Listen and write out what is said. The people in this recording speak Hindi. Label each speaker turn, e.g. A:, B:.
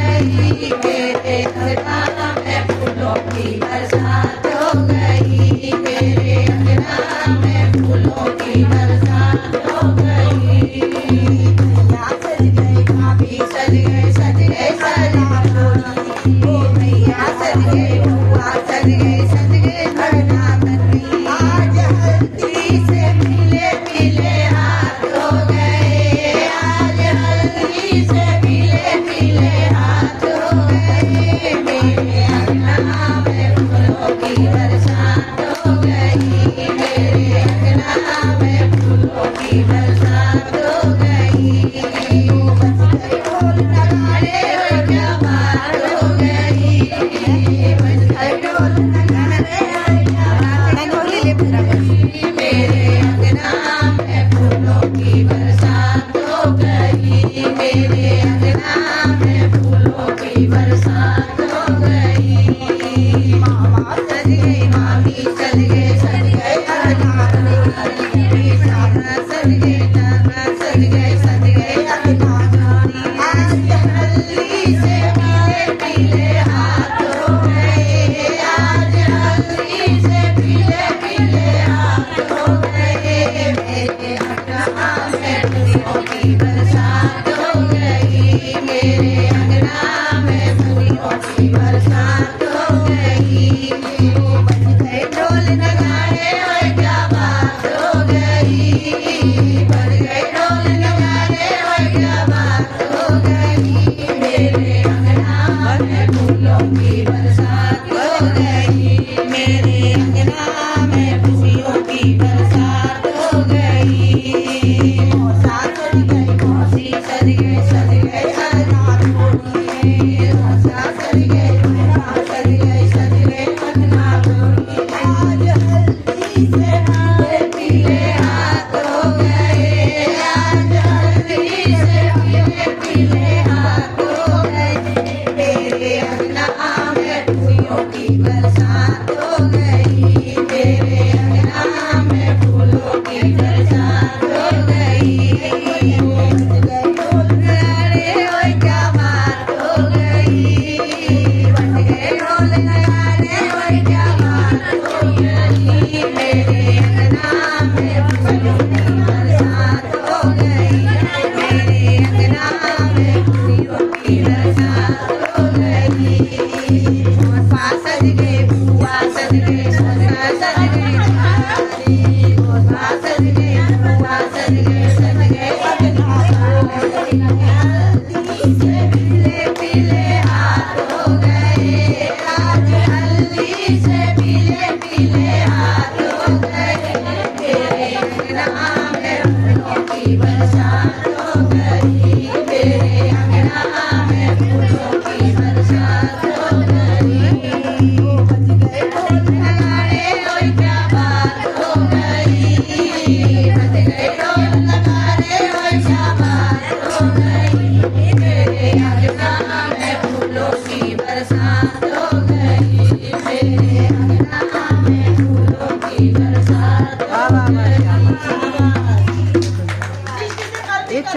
A: गई, मेरे अंगना में फूलों की बरसात हो गई, मेरे अंगना में फूलों की बरसात हो गई। मैया सज गए, भाभी सज गए, सज गए सज ओ मैया सज गए, बुआ सज गए घरना बनी। आज हल्दी से पीले पीले हाथ हो गए, आज हल्दी से पीले पीले हाथ हो गए, मेरे अंगना में फूलों की बरसात हो गई, मेरे अंगना में फूलों की बरसात हो गई। बज गए ढोल नगाड़े, ओए क्या बात हो गई, बज गए ढोल नगाड़े, ओए क्या बात हो गई, मेरे अंगना में फूलों की बरसात हो गई, मेरे अंगना में फूलों की बरसात हो गई। मामा सज गई, मामी सज गए अगना बनी, सारा सज गए, दादा सज गए अगना बनी। आज हल्दी से पीले पीले हाथ हो गए, आज हल्दी से पीले पीले हाथ हो गए, मेरे अंगना में फूलों की बरसात हो गई, मेरे अंगना में फूलों की बरसात हो गई। बज गए ढोल नगाड़े, ओए क्या बात हो गई, बज गए ढोल नगाड़े, ओए क्या बात हो गई, मेरे अंगना में फूलों की बरसात हो गई, मेरे अंगना में फूलों की बरसात हो गई। मौसा सज गई, मौसी सज गए अगना बनी, मौसा सज गए, मौसा सज गए अगना बनी। आज हल्दी से पीले पीले हाथ हो गए, आज हल्दी से पीले पीले हाथ हो गए, मेरे अंगना में फूलों की बरसात हो गई, मेरे अंगना में फूलों की बरसात हो गई। बज गए ढोल नगाड़े, ओए क्या बात हो गई, बज गए ढोल नगाड़े, ओए क्या बात हो गई, मेरे अंगना में फूलों की बरसात हो गई, मेरे अंगना में फूलों की बरसात हो गई। मौसा सज गए, बुआ सज गए, मौसा सज गए, मौसा सज गए, बुआ सज गए अगना बनी। हल्दी से पीले पीले हाथ हो गए, आज हल्दी से पीले पीले हाथ हो गए, मेरे अंगना में फूलों की बरसात हो गई, मेरे अंगना में फूलों की बरसात हो गई। बज गए ढोल नगाड़े, ओए क्या बात हो गई, बज गए ढोल नगाड़े, ओए क्या बात हो गई, मेरे अंगना में फूलों की बरसात